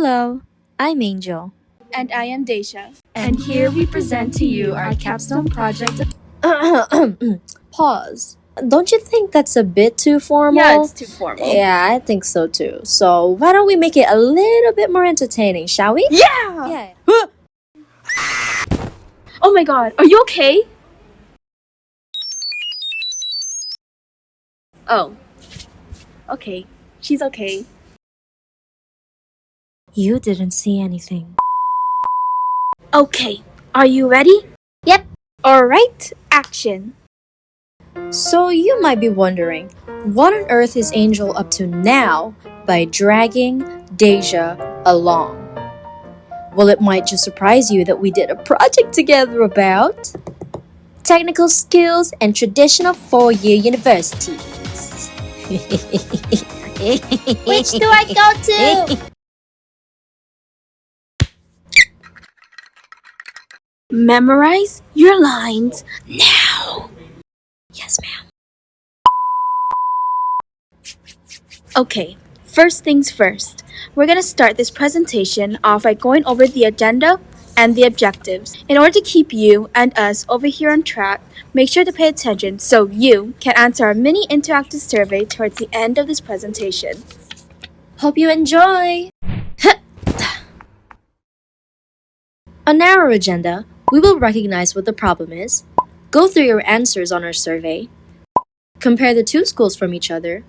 Hello, I'm Angel. And I am Daisha. And here we present to you our Capstone project. Pause. Don't you think that's a bit too formal? Yeah, it's too formal. Yeah, I think so too. So why don't we make it a little bit more entertaining, shall we? Yeah! Yeah. Oh my god, are you okay? Oh. Okay, she's okay. You didn't see anything. Okay, are you ready? Yep. Alright, action. So you might be wondering, what on earth is Angel up to now by dragging Deja along? Well, it might just surprise you that we did a project together about technical skills and traditional four-year universities. Which do I go to? Memorize your lines now. Yes, ma'am. Okay, first things first. We're gonna start this presentation off by going over the agenda and the objectives. In order to keep you and us over here on track, make sure to pay attention so you can answer our mini interactive survey towards the end of this presentation. Hope you enjoy! On our agenda, we will recognize what the problem is, go through your answers on our survey, compare the two schools from each other,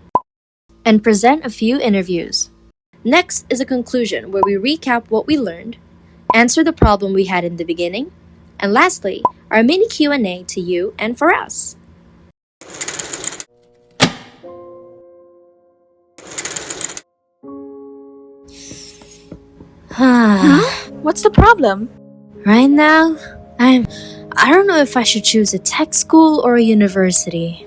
and present a few interviews. Next is a conclusion where we recap what we learned, answer the problem we had in the beginning, and lastly, our mini Q&A to you and for us. What's the problem? Right now, I don't know if I should choose a tech school or a university.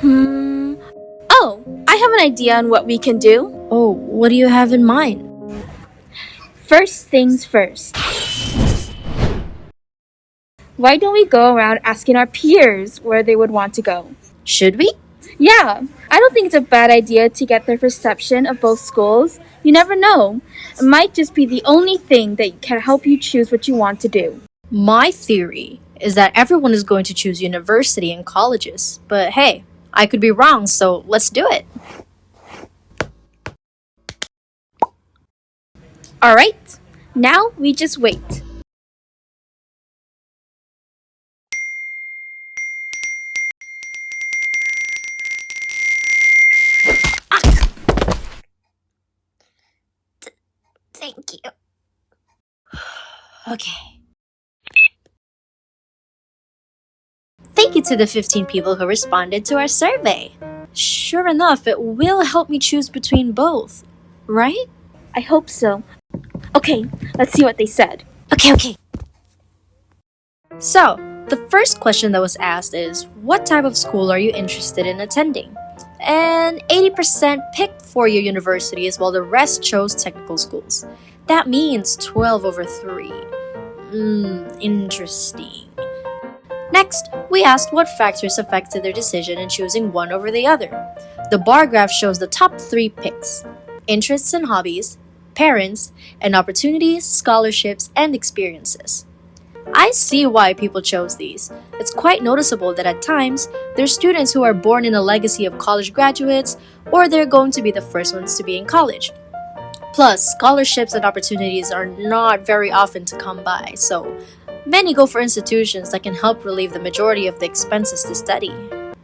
Oh, I have an idea on what we can do. Oh, what do you have in mind? First things first. Why don't we go around asking our peers where they would want to go? Should we? Yeah, I don't think it's a bad idea to get their perception of both schools. You never know. It might just be the only thing that can help you choose what you want to do. My theory is that everyone is going to choose university and colleges. But hey, I could be wrong, so let's do it. Alright, now we just wait. Thank you. Okay. Thank you to the 15 people who responded to our survey. Sure enough, it will help me choose between both, right? I hope so. Okay, let's see what they said. Okay. So, the first question that was asked is, what type of school are you interested in attending? And 80% picked four-year universities while the rest chose technical schools. That means 12 over 3. Interesting. Next, we asked what factors affected their decision in choosing one over the other. The bar graph shows the top 3 picks: interests and hobbies, parents, and opportunities, scholarships, and experiences. I see why people chose these. It's quite noticeable that at times, there's students who are born in a legacy of college graduates, or they're going to be the first ones to be in college. Plus, scholarships and opportunities are not very often to come by, so many go for institutions that can help relieve the majority of the expenses to study.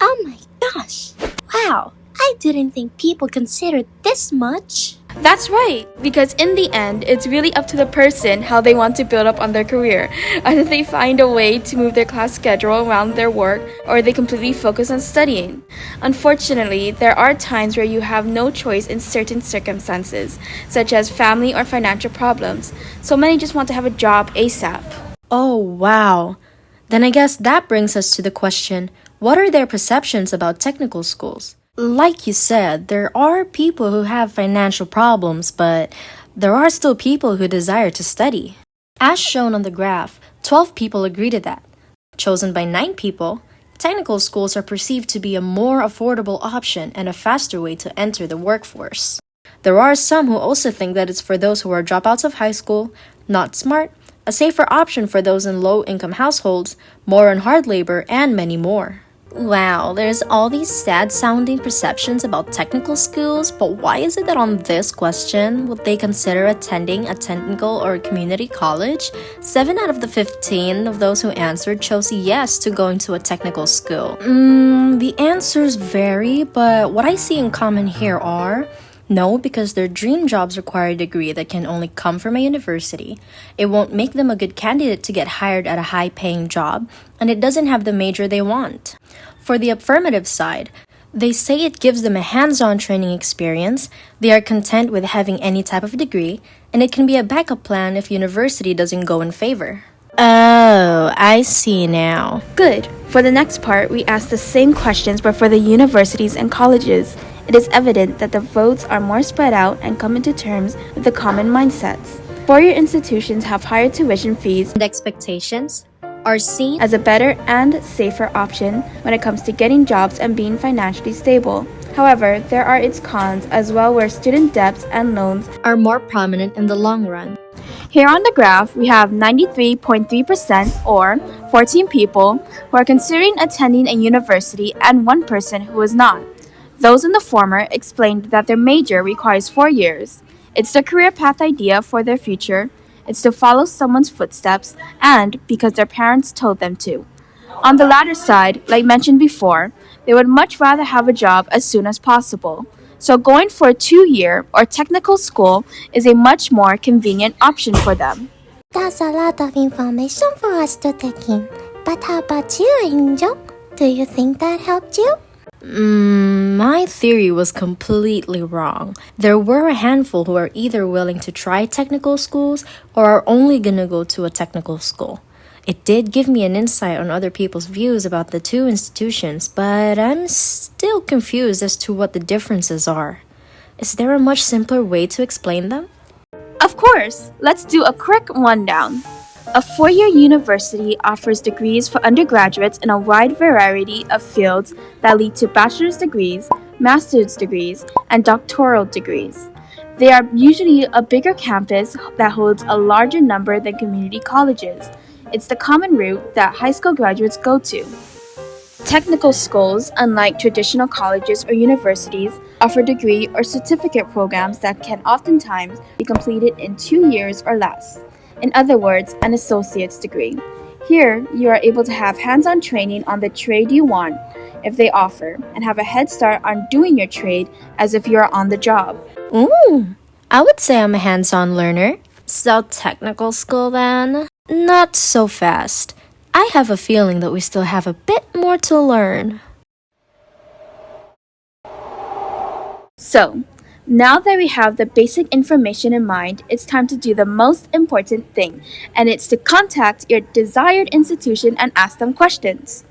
Oh my gosh. Wow, I didn't think people considered this much. That's right, because in the end, it's really up to the person how they want to build up on their career. Either they find a way to move their class schedule around their work, or they completely focus on studying. Unfortunately, there are times where you have no choice in certain circumstances, such as family or financial problems. So many just want to have a job ASAP. Oh, wow. Then I guess that brings us to the question, what are their perceptions about technical schools? Like you said, there are people who have financial problems, but there are still people who desire to study. As shown on the graph, 12 people agree to that. Chosen by 9 people, technical schools are perceived to be a more affordable option and a faster way to enter the workforce. There are some who also think that it's for those who are dropouts of high school, not smart, a safer option for those in low-income households, more on hard labor, and many more. Wow, there's all these sad-sounding perceptions about technical schools, but why is it that on this question, would they consider attending a technical or community college? 7 out of the 15 of those who answered chose yes to going to a technical school. The answers vary, but what I see in common here are no, because their dream jobs require a degree that can only come from a university. It won't make them a good candidate to get hired at a high-paying job, and it doesn't have the major they want. For the affirmative side, they say it gives them a hands-on training experience, they are content with having any type of degree, and it can be a backup plan if university doesn't go in favor. Oh, I see now. Good. For the next part, we asked the same questions but for the universities and colleges. It is evident that the votes are more spread out and come into terms with the common mindsets. Four-year institutions have higher tuition fees And expectations are seen as a better and safer option when it comes to getting jobs and being financially stable. However, there are its cons as well where student debts and loans are more prominent in the long run. Here on the graph, we have 93.3% or 14 people who are considering attending a university and 1 person who is not. Those in the former explained that their major requires 4 years. It's the career path idea for their future. It's to follow someone's footsteps and because their parents told them to. On the latter side, like mentioned before, they would much rather have a job as soon as possible. So going for a 2-year or technical school is a much more convenient option for them. That's a lot of information for us to take in. But how about you, Angel? Do you think that helped you? My theory was completely wrong. There were a handful who are either willing to try technical schools or are only gonna go to a technical school. It did give me an insight on other people's views about the two institutions, but I'm still confused as to what the differences are. Is there a much simpler way to explain them? Of course, let's do a quick rundown. A 4-year university offers degrees for undergraduates in a wide variety of fields that lead to bachelor's degrees, master's degrees, and doctoral degrees. They are usually a bigger campus that holds a larger number than community colleges. It's the common route that high school graduates go to. Technical schools, unlike traditional colleges or universities, offer degree or certificate programs that can oftentimes be completed in 2 years or less. In other words, an associate's degree. Here, you are able to have hands-on training on the trade you want, if they offer, and have a head start on doing your trade as if you are on the job. Ooh, I would say I'm a hands-on learner. So technical school then? Not so fast. I have a feeling that we still have a bit more to learn. So, now that we have the basic information in mind, it's time to do the most important thing, and it's to contact your desired institution and ask them questions.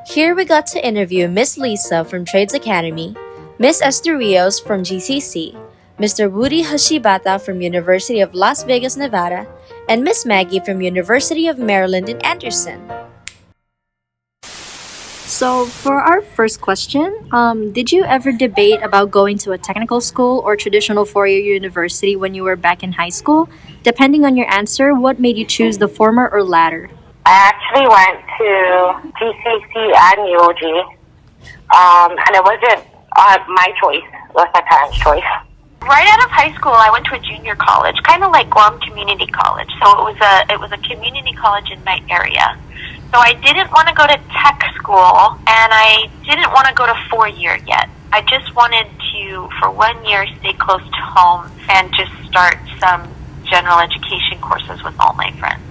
Here we got to interview Miss Lisa from Trades Academy, Miss Esther Rios from GCC, Mr. Woody Hashibata from University of Las Vegas, Nevada, and Miss Maggie from University of Maryland in Anderson. So, for our first question, did you ever debate about going to a technical school or traditional four-year university when you were back in high school? Depending on your answer, what made you choose the former or latter? I actually went to GCC and UOG, and it wasn't my choice. It was my parents' choice. Right out of high school, I went to a junior college, kind of like Guam Community College. So it was a community college in my area. So I didn't want to go to tech school, and I didn't want to go to 4-year yet. I just wanted to, for 1 year, stay close to home and just start some general education courses with all my friends.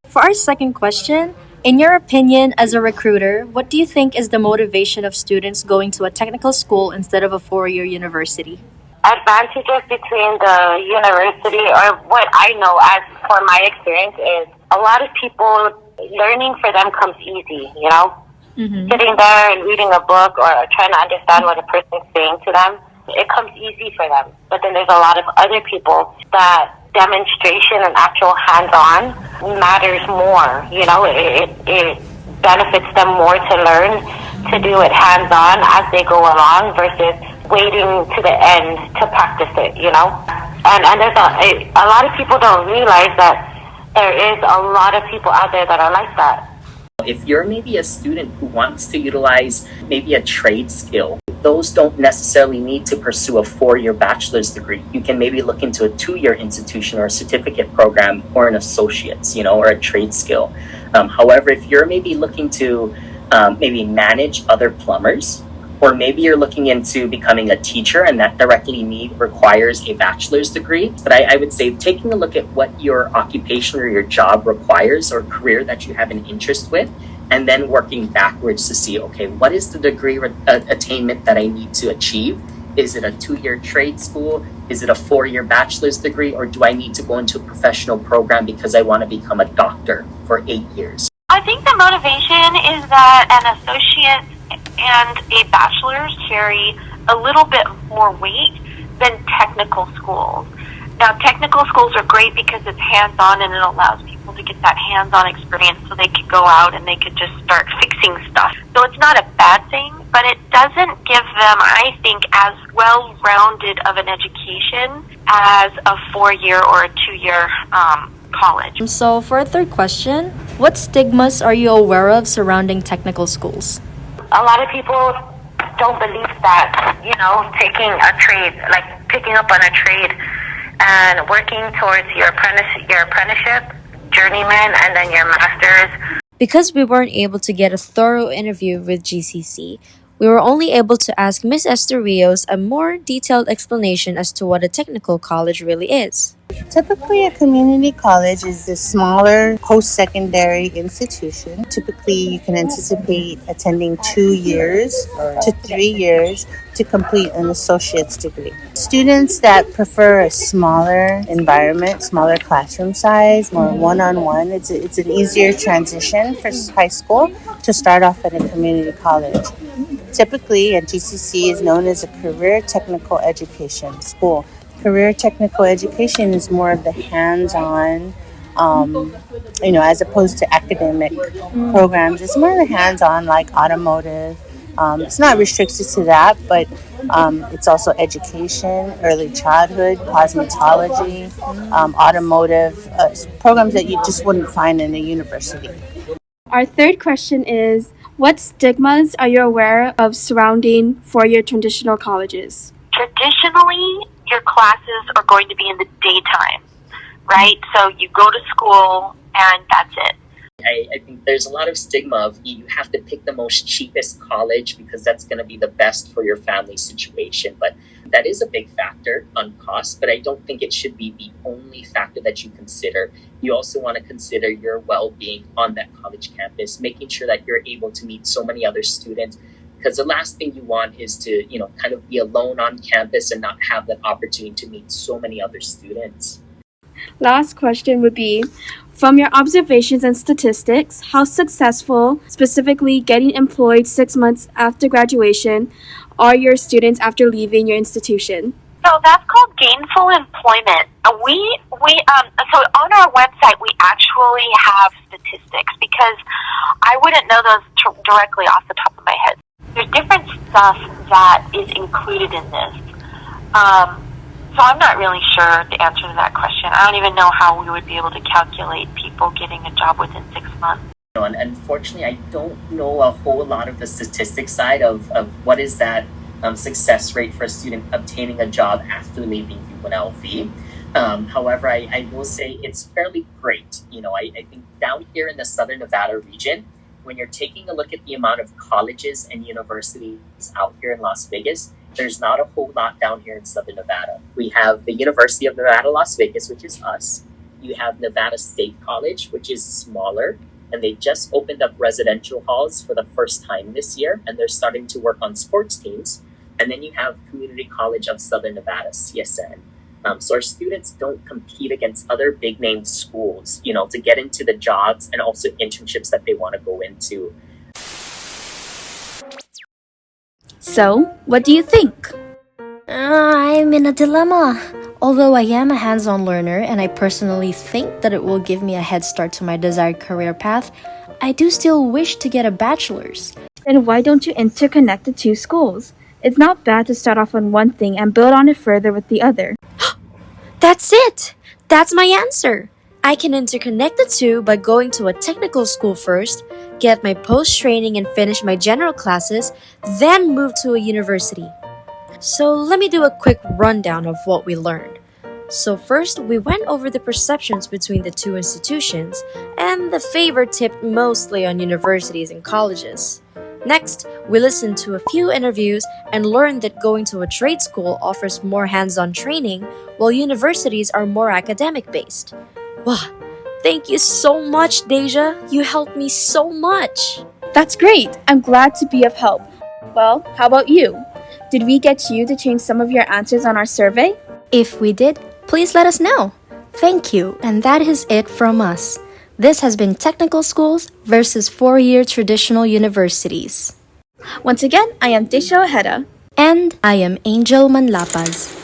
For our second question, in your opinion as a recruiter, what do you think is the motivation of students going to a technical school instead of a four-year university? Advantages between the university, or what I know as for my experience, is a lot of people, learning for them comes easy, you know? Sitting there and reading a book or trying to understand what a person's saying to them, it comes easy for them. But then there's a lot of other people that demonstration and actual hands-on matters more, you know? It benefits them more to learn to do it hands-on as they go along versus waiting to the end to practice it, you know? And there's a lot of people don't realize that there is a lot of people out there that are like that. If you're maybe a student who wants to utilize maybe a trade skill, those don't necessarily need to pursue a 4-year bachelor's degree. You can maybe look into a 2-year institution or a certificate program or an associate's, or a trade skill. However, if you're maybe looking to maybe manage other plumbers, or maybe you're looking into becoming a teacher and that directly requires a bachelor's degree. But I would say taking a look at what your occupation or your job requires or career that you have an interest with, and then working backwards to see, okay, what is the degree attainment that I need to achieve? Is it a 2-year trade school? Is it a 4-year bachelor's degree? Or do I need to go into a professional program because I want to become a doctor for 8 years? I think the motivation is that an associate and a bachelor's carry a little bit more weight than technical schools. Now, technical schools are great because it's hands-on and it allows people to get that hands-on experience so they could go out and they could just start fixing stuff. So it's not a bad thing, but it doesn't give them, I think, as well-rounded of an education as a 4-year or a 2-year college. So for our third question, what stigmas are you aware of surrounding technical schools? A lot of people don't believe that, taking a trade, like picking up on a trade and working towards your apprenticeship, journeyman, and then your master's. Because we weren't able to get a thorough interview with GCC, we were only able to ask Ms. Esther Rios a more detailed explanation as to what a technical college really is. Typically, a community college is a smaller post-secondary institution. Typically, you can anticipate attending 2 years to 3 years to complete an associate's degree. Students that prefer a smaller environment, smaller classroom size, more one-on-one, it's an easier transition for high school to start off at a community college. Typically, a GCC is known as a career technical education school. Career technical education is more of the hands-on, as opposed to academic programs. It's more of the hands-on, like automotive. It's not restricted to that, but it's also education, early childhood, cosmetology, automotive, programs that you just wouldn't find in a university. Our third question is, what stigmas are you aware of surrounding 4-year traditional colleges? Traditionally, your classes are going to be in the daytime, right? So you go to school and that's it. I think there's a lot of stigma of you have to pick the most cheapest college because that's going to be the best for your family situation. But that is a big factor on cost, but I don't think it should be the only factor that you consider. You also want to consider your well-being on that college campus, making sure that you're able to meet so many other students. Because the last thing you want is to, kind of be alone on campus and not have that opportunity to meet so many other students. Last question would be, from your observations and statistics, how successful, specifically getting employed 6 months after graduation, are your students after leaving your institution? So that's called gainful employment. So on our website, we actually have statistics because I wouldn't know those directly off the top of my head. There's different stuff that is included in this. So I'm not really sure the answer to that question. I don't even know how we would be able to calculate people getting a job within 6 months. And unfortunately, I don't know a whole lot of the statistics side of what is that success rate for a student obtaining a job after leaving UNLV. However, I will say it's fairly great. I think down here in the Southern Nevada region, when you're taking a look at the amount of colleges and universities out here in Las Vegas, there's not a whole lot down here in Southern Nevada. We have the University of Nevada, Las Vegas, which is us. You have Nevada State College, which is smaller, and they just opened up residential halls for the first time this year, and they're starting to work on sports teams. And then you have Community College of Southern Nevada, CSN. So our students don't compete against other big name schools, to get into the jobs and also internships that they want to go into. So, what do you think? I'm in a dilemma. Although I am a hands-on learner and I personally think that it will give me a head start to my desired career path, I do still wish to get a bachelor's. Then why don't you interconnect the two schools? It's not bad to start off on one thing and build on it further with the other. That's it! That's my answer! I can interconnect the two by going to a technical school first, get my post training and finish my general classes, then move to a university. So let me do a quick rundown of what we learned. So first, we went over the perceptions between the two institutions and the favor tipped mostly on universities and colleges. Next, we listened to a few interviews and learned that going to a trade school offers more hands-on training while universities are more academic-based. Wow, thank you so much, Deja. You helped me so much. That's great! I'm glad to be of help. Well, how about you? Did we get you to change some of your answers on our survey? If we did, please let us know. Thank you, and that is it from us. This has been Technical Schools versus 4-year traditional universities. Once again, I am Desha Ojeda. And I am Angel Manlapaz.